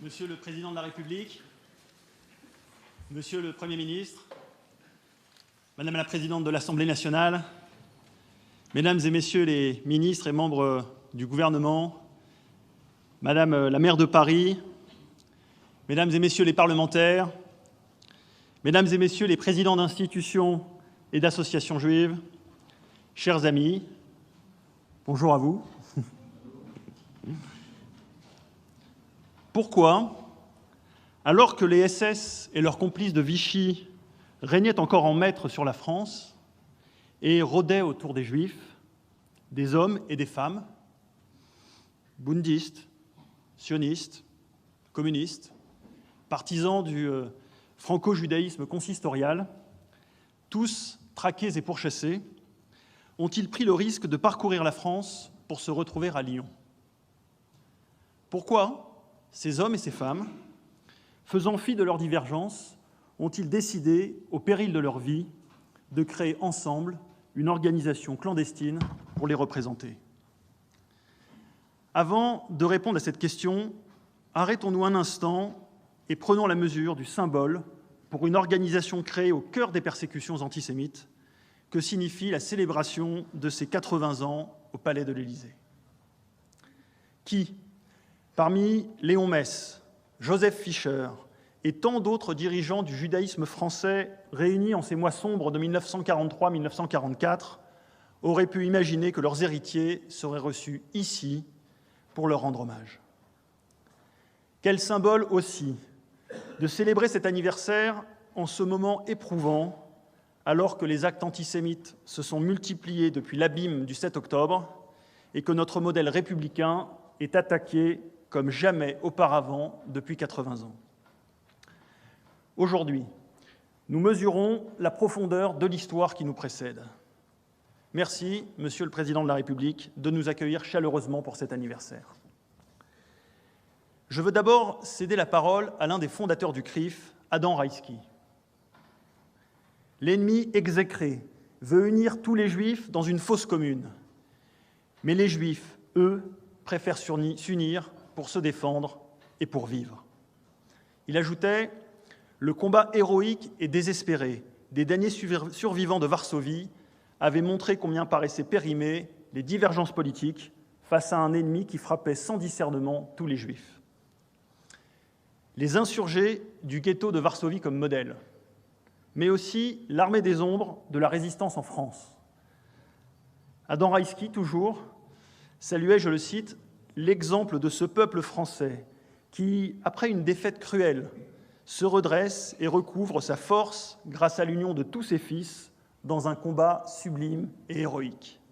Monsieur le Président de la République, Monsieur le Premier ministre, Madame la Présidente de l'Assemblée nationale, Mesdames et Messieurs les ministres et membres du gouvernement, Madame la maire de Paris, Mesdames et Messieurs les parlementaires, Mesdames et Messieurs les présidents d'institutions et d'associations juives, chers amis, bonjour à vous. Pourquoi, alors que les SS et leurs complices de Vichy régnaient encore en maître sur la France et rôdaient autour des Juifs, des hommes et des femmes, bundistes, sionistes, communistes, partisans du franco-judaïsme consistorial, tous traqués et pourchassés, ont-ils pris le risque de parcourir la France pour se retrouver à Lyon? Pourquoi ces hommes et ces femmes, faisant fi de leurs divergences, ont-ils décidé, au péril de leur vie, de créer ensemble une organisation clandestine pour les représenter? Avant de répondre à cette question, arrêtons-nous un instant et prenons la mesure du symbole pour une organisation créée au cœur des persécutions antisémites que signifie la célébration de ses 80 ans au Palais de l'Élysée. Qui, parmi Léon Mess, Joseph Fischer et tant d'autres dirigeants du judaïsme français réunis en ces mois sombres de 1943-1944, auraient pu imaginer que leurs héritiers seraient reçus ici pour leur rendre hommage? Quel symbole aussi de célébrer cet anniversaire en ce moment éprouvant, alors que les actes antisémites se sont multipliés depuis l'abîme du 7 octobre et que notre modèle républicain est attaqué comme jamais auparavant depuis 80 ans. Aujourd'hui, nous mesurons la profondeur de l'histoire qui nous précède. Merci, Monsieur le Président de la République, de nous accueillir chaleureusement pour cet anniversaire. Je veux d'abord céder la parole à l'un des fondateurs du CRIF, Adam Rayski. L'ennemi exécré veut unir tous les Juifs dans une fosse commune. Mais les Juifs, eux, préfèrent s'unir pour se défendre et pour vivre. Il ajoutait « Le combat héroïque et désespéré des derniers survivants de Varsovie avait montré combien paraissaient périmées les divergences politiques face à un ennemi qui frappait sans discernement tous les Juifs. » Les insurgés du ghetto de Varsovie comme modèle, mais aussi l'armée des ombres de la résistance en France. Adam Rayski, toujours, saluait, je le cite, « l'exemple de ce peuple français qui, après une défaite cruelle, se redresse et recouvre sa force grâce à l'union de tous ses fils dans un combat sublime et héroïque. »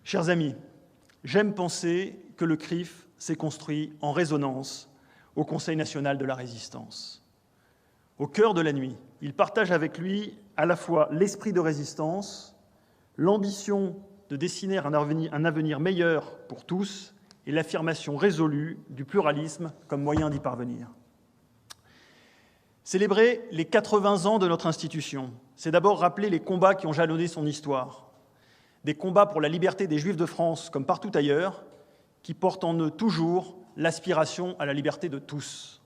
Chers amis, j'aime penser que le CRIF s'est construit en résonance au Conseil national de la Résistance. Au cœur de la nuit, il partage avec lui à la fois l'esprit de résistance, l'ambition de dessiner un avenir meilleur pour tous et l'affirmation résolue du pluralisme comme moyen d'y parvenir. Célébrer les 80 ans de notre institution, c'est d'abord rappeler les combats qui ont jalonné son histoire. Des combats pour la liberté des Juifs de France, comme partout ailleurs, qui portent en eux toujours l'aspiration à la liberté de tous.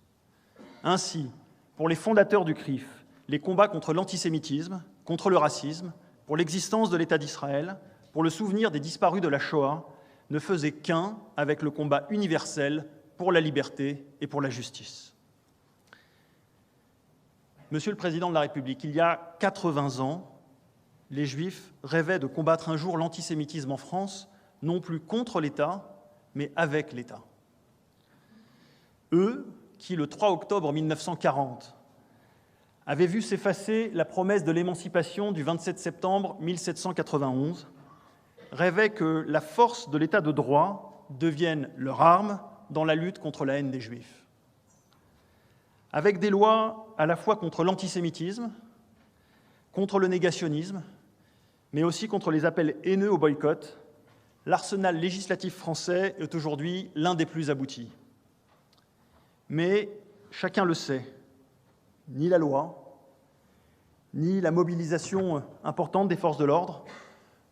Ainsi, pour les fondateurs du CRIF, les combats contre l'antisémitisme, contre le racisme, pour l'existence de l'État d'Israël, pour le souvenir des disparus de la Shoah, ne faisaient qu'un avec le combat universel pour la liberté et pour la justice. Monsieur le Président de la République, il y a 80 ans, les Juifs rêvaient de combattre un jour l'antisémitisme en France, non plus contre l'État, mais avec l'État. Eux, qui, le 3 octobre 1940, avaient vu s'effacer la promesse de l'émancipation du 27 septembre 1791, rêvaient que la force de l'État de droit devienne leur arme dans la lutte contre la haine des Juifs. Avec des lois à la fois contre l'antisémitisme, contre le négationnisme, mais aussi contre les appels haineux au boycott, l'arsenal législatif français est aujourd'hui l'un des plus aboutis. Mais chacun le sait, ni la loi, ni la mobilisation importante des forces de l'ordre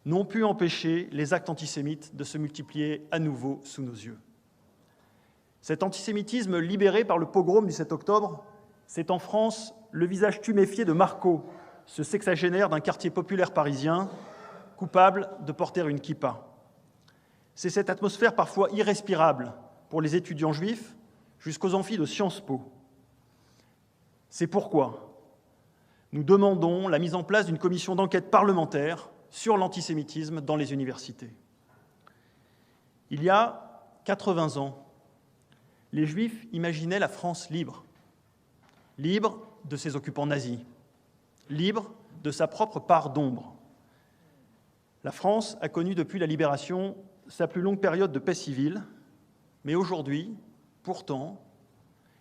n'ont pu empêcher les actes antisémites de se multiplier à nouveau sous nos yeux. Cet antisémitisme libéré par le pogrom du 7 octobre, c'est en France le visage tuméfié de Marco, ce sexagénaire d'un quartier populaire parisien, coupable de porter une kippa. C'est cette atmosphère parfois irrespirable pour les étudiants juifs jusqu'aux amphis de Sciences Po. C'est pourquoi nous demandons la mise en place d'une commission d'enquête parlementaire sur l'antisémitisme dans les universités. Il y a 80 ans, les Juifs imaginaient la France libre, libre de ses occupants nazis, libre de sa propre part d'ombre. La France a connu depuis la Libération sa plus longue période de paix civile, mais aujourd'hui, pourtant,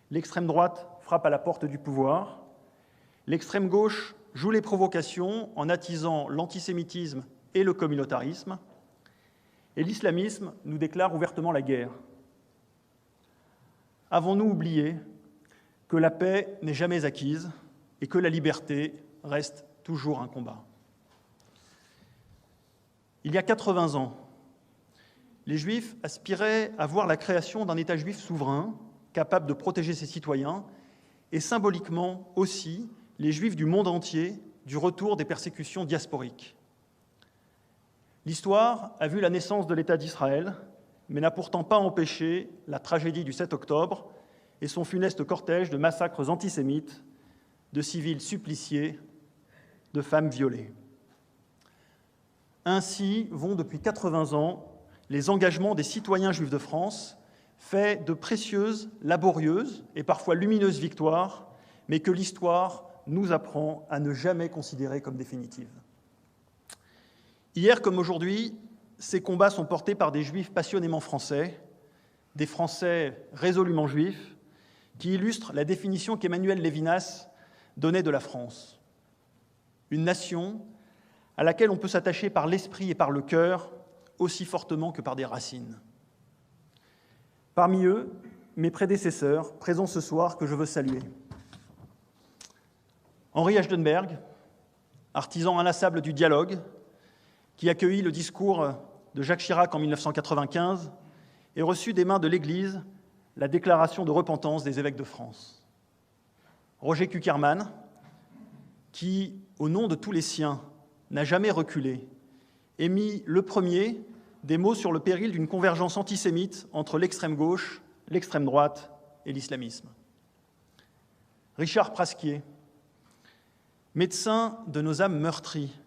l'extrême droite frappe à la porte du pouvoir, l'extrême gauche joue les provocations en attisant l'antisémitisme et le communautarisme, et l'islamisme nous déclare ouvertement la guerre. Avons-nous oublié que la paix n'est jamais acquise et que la liberté reste toujours un combat? Il y a 80 ans, les Juifs aspiraient à voir la création d'un État juif souverain, capable de protéger ses citoyens, et symboliquement aussi les Juifs du monde entier du retour des persécutions diasporiques. L'histoire a vu la naissance de l'État d'Israël, mais n'a pourtant pas empêché la tragédie du 7 octobre et son funeste cortège de massacres antisémites, de civils suppliciés, de femmes violées. Ainsi vont depuis 80 ans les engagements des citoyens juifs de France, faits de précieuses, laborieuses et parfois lumineuses victoires, mais que l'histoire nous apprend à ne jamais considérer comme définitives. Hier comme aujourd'hui, ces combats sont portés par des Juifs passionnément français, des Français résolument juifs, qui illustrent la définition qu'Emmanuel Lévinas donnait de la France. Une nation à laquelle on peut s'attacher par l'esprit et par le cœur aussi fortement que par des racines. Parmi eux, mes prédécesseurs, présents ce soir, que je veux saluer. Henri Aschenberg, artisan inlassable du dialogue, qui accueillit le discours de Jacques Chirac en 1995 et reçut des mains de l'Église la déclaration de repentance des évêques de France. Roger Kuckerman, qui, au nom de tous les siens, n'a jamais reculé, émit le premier des mots sur le péril d'une convergence antisémite entre l'extrême gauche, l'extrême droite et l'islamisme. Richard Prasquier, médecin de nos âmes meurtries,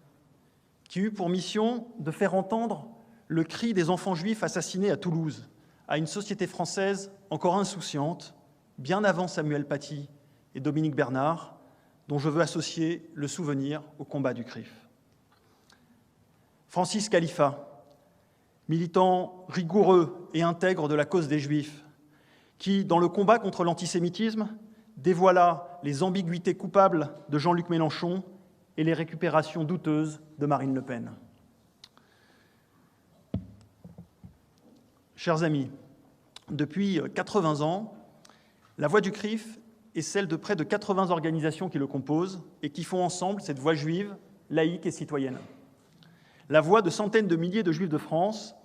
qui eut pour mission de faire entendre le cri des enfants juifs assassinés à Toulouse, à une société française encore insouciante, bien avant Samuel Paty et Dominique Bernard, dont je veux associer le souvenir au combat du CRIF. Francis Khalifa, militant rigoureux et intègre de la cause des Juifs, qui, dans le combat contre l'antisémitisme, dévoila les ambiguïtés coupables de Jean-Luc Mélenchon et les récupérations douteuses de Marine Le Pen. Chers amis, depuis 80 ans, la voix du CRIF est celle de près de 80 organisations qui le composent et qui font ensemble cette voix juive, laïque et citoyenne. La voix de centaines de milliers de Juifs de France,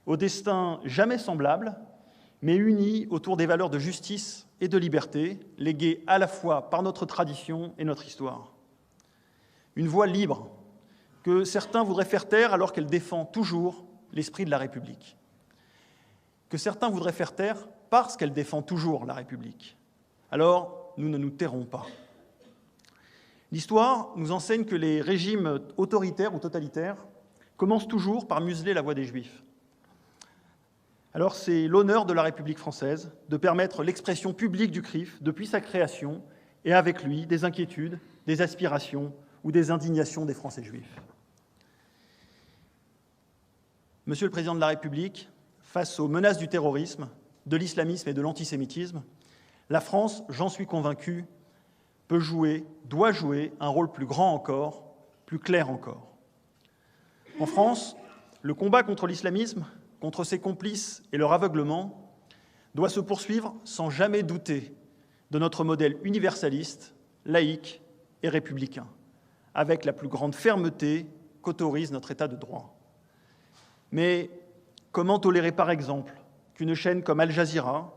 au destin jamais semblable, mais unis autour des valeurs de justice et de liberté, léguées à la fois par notre tradition et notre histoire. Une voix libre, que certains voudraient faire taire alors qu'elle défend toujours l'esprit de la République. Que certains voudraient faire taire parce qu'elle défend toujours la République. Alors, nous ne nous tairons pas. L'histoire nous enseigne que les régimes autoritaires ou totalitaires commencent toujours par museler la voix des Juifs. Alors c'est l'honneur de la République française de permettre l'expression publique du CRIF depuis sa création et avec lui des inquiétudes, des aspirations ou des indignations des Français juifs. Monsieur le Président de la République, face aux menaces du terrorisme, de l'islamisme et de l'antisémitisme, la France, j'en suis convaincu, peut jouer, doit jouer un rôle plus grand encore, plus clair encore. En France, le combat contre l'islamisme, contre ses complices et leur aveuglement, doit se poursuivre sans jamais douter de notre modèle universaliste, laïque et républicain, avec la plus grande fermeté qu'autorise notre État de droit. Mais comment tolérer, par exemple, qu'une chaîne comme Al Jazeera,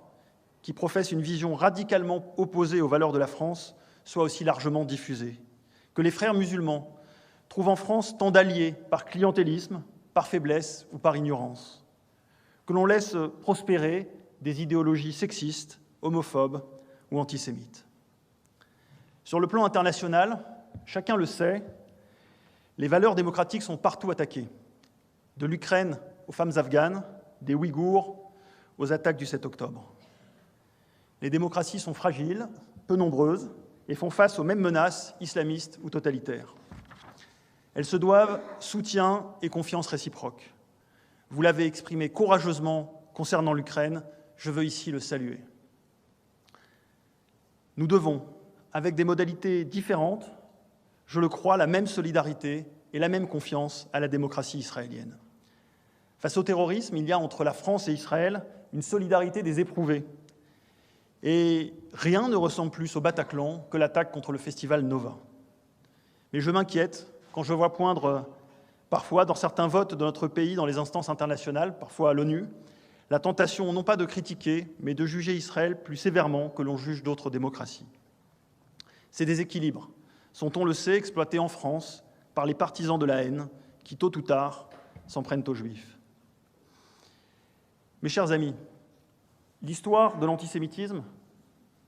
qui professent une vision radicalement opposée aux valeurs de la France, soient aussi largement diffusées. Que les frères musulmans trouvent en France tant d'alliés par clientélisme, par faiblesse ou par ignorance. Que l'on laisse prospérer des idéologies sexistes, homophobes ou antisémites. Sur le plan international, chacun le sait, les valeurs démocratiques sont partout attaquées, de l'Ukraine aux femmes afghanes, des Ouïghours aux attaques du 7 octobre. Les démocraties sont fragiles, peu nombreuses, et font face aux mêmes menaces islamistes ou totalitaires. Elles se doivent soutien et confiance réciproque. Vous l'avez exprimé courageusement concernant l'Ukraine, je veux ici le saluer. Nous devons, avec des modalités différentes, je le crois, la même solidarité et la même confiance à la démocratie israélienne. Face au terrorisme, il y a entre la France et Israël une solidarité des éprouvés. Et rien ne ressemble plus au Bataclan que l'attaque contre le festival Nova. Mais je m'inquiète quand je vois poindre parfois dans certains votes de notre pays, dans les instances internationales, parfois à l'ONU, la tentation non pas de critiquer, mais de juger Israël plus sévèrement que l'on juge d'autres démocraties. Ces déséquilibres sont, on le sait, exploités en France par les partisans de la haine qui, tôt ou tard, s'en prennent aux Juifs. Mes chers amis, l'histoire de l'antisémitisme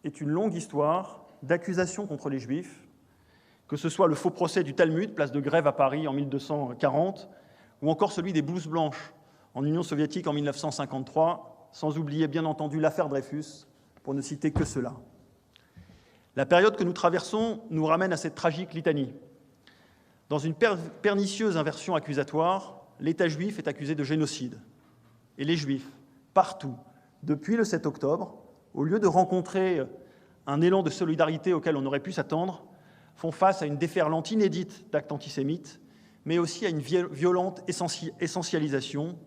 est une longue histoire d'accusations contre les Juifs, que ce soit le faux procès du Talmud, place de Grève à Paris en 1240, ou encore celui des blouses blanches en Union soviétique en 1953, sans oublier bien entendu l'affaire Dreyfus, pour ne citer que cela. La période que nous traversons nous ramène à cette tragique litanie. Dans une pernicieuse inversion accusatoire, l'État juif est accusé de génocide. Et les Juifs, partout, depuis le 7 octobre, au lieu de rencontrer un élan de solidarité auquel on aurait pu s'attendre, font face à une déferlante inédite d'actes antisémites, mais aussi à une violente essentialisation,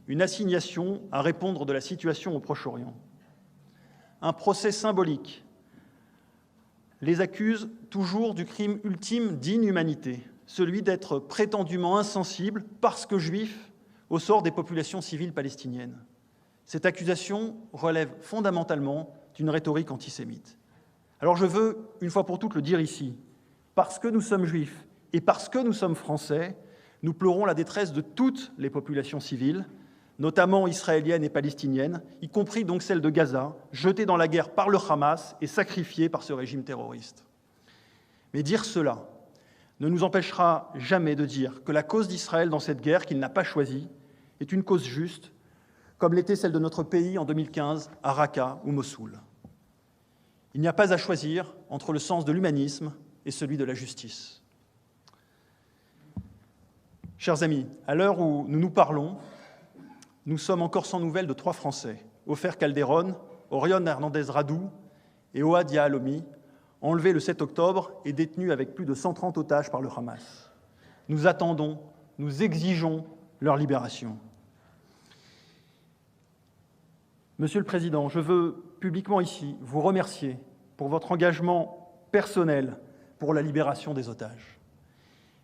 une assignation à répondre de la situation au Proche-Orient. Un procès symbolique les accuse toujours du crime ultime d'inhumanité, celui d'être prétendument insensibles, parce que juifs, au sort des populations civiles palestiniennes. Cette accusation relève fondamentalement d'une rhétorique antisémite. Alors je veux, une fois pour toutes, le dire ici. Parce que nous sommes juifs et parce que nous sommes français, nous pleurons la détresse de toutes les populations civiles, notamment israéliennes et palestiniennes, y compris donc celles de Gaza, jetées dans la guerre par le Hamas et sacrifiées par ce régime terroriste. Mais dire cela ne nous empêchera jamais de dire que la cause d'Israël dans cette guerre qu'il n'a pas choisie est une cause juste, comme l'était celle de notre pays en 2015 à Raqqa ou Mossoul. Il n'y a pas à choisir entre le sens de l'humanisme et celui de la justice. Chers amis, à l'heure où nous nous parlons, nous sommes encore sans nouvelles de 3 Français, Ofer Calderon, Orion Hernandez Radou et Ohad Yahalomi, enlevés le 7 octobre et détenus avec plus de 130 otages par le Hamas. Nous attendons, nous exigeons leur libération. Monsieur le Président, je veux publiquement ici vous remercier pour votre engagement personnel pour la libération des otages,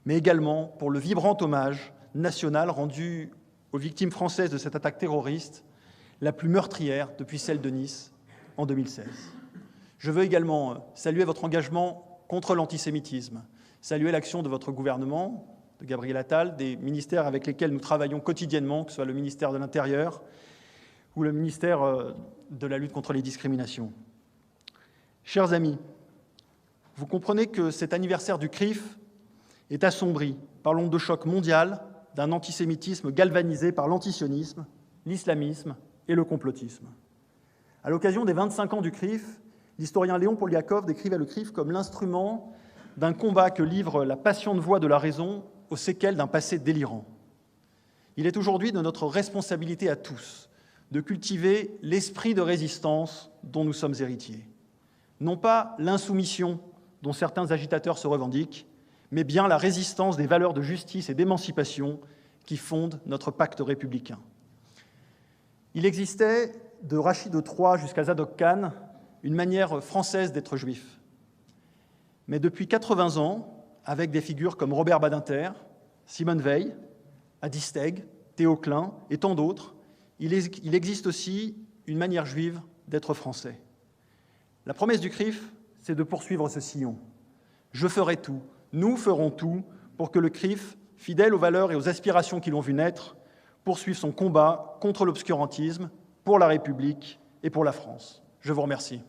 mais également pour le vibrant hommage national rendu aux victimes françaises de cette attaque terroriste, la plus meurtrière depuis celle de Nice en 2016. Je veux également saluer votre engagement contre l'antisémitisme, saluer l'action de votre gouvernement, de Gabriel Attal, des ministères avec lesquels nous travaillons quotidiennement, que ce soit le ministère de l'Intérieur ou le ministère de la lutte contre les discriminations. Chers amis, vous comprenez que cet anniversaire du CRIF est assombri par l'onde de choc mondiale d'un antisémitisme galvanisé par l'antisionisme, l'islamisme et le complotisme. À l'occasion des 25 ans du CRIF, l'historien Léon Poliakov décrivait le CRIF comme l'instrument d'un combat que livre la patiente voix de la raison aux séquelles d'un passé délirant. Il est aujourd'hui de notre responsabilité à tous de cultiver l'esprit de résistance dont nous sommes héritiers. Non pas l'insoumission dont certains agitateurs se revendiquent, mais bien la résistance des valeurs de justice et d'émancipation qui fondent notre pacte républicain. Il existait, de Rachid III jusqu'à Zadok Khan, une manière française d'être juif. Mais depuis 80 ans, avec des figures comme Robert Badinter, Simone Veil, Adi Steg, Théo Klein et tant d'autres, il existe aussi une manière juive d'être français. La promesse du CRIF, c'est de poursuivre ce sillon. Je ferai tout, nous ferons tout pour que le CRIF, fidèle aux valeurs et aux aspirations qui l'ont vu naître, poursuive son combat contre l'obscurantisme, pour la République et pour la France. Je vous remercie.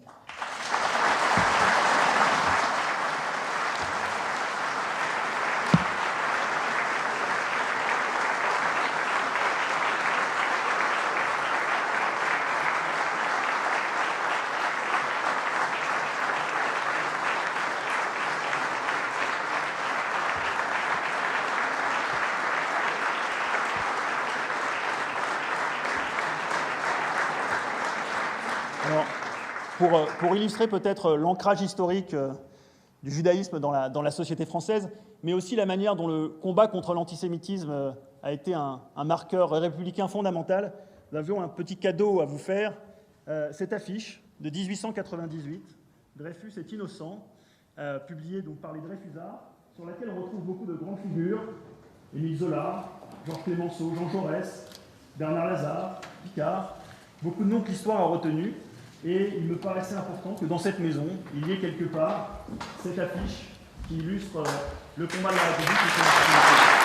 Alors, pour illustrer peut-être l'ancrage historique du judaïsme dans la société française, mais aussi la manière dont le combat contre l'antisémitisme a été un marqueur républicain fondamental, nous avions un petit cadeau à vous faire, cette affiche de 1898, Dreyfus est innocent, publiée donc par les Dreyfusards, sur laquelle on retrouve beaucoup de grandes figures, Émile Zola, Georges Clemenceau, Jean Jaurès, Bernard Lazare, Picard, beaucoup de noms que l'histoire a retenus. Et il me paraissait important que dans cette maison, il y ait quelque part cette affiche qui illustre le combat de la République et son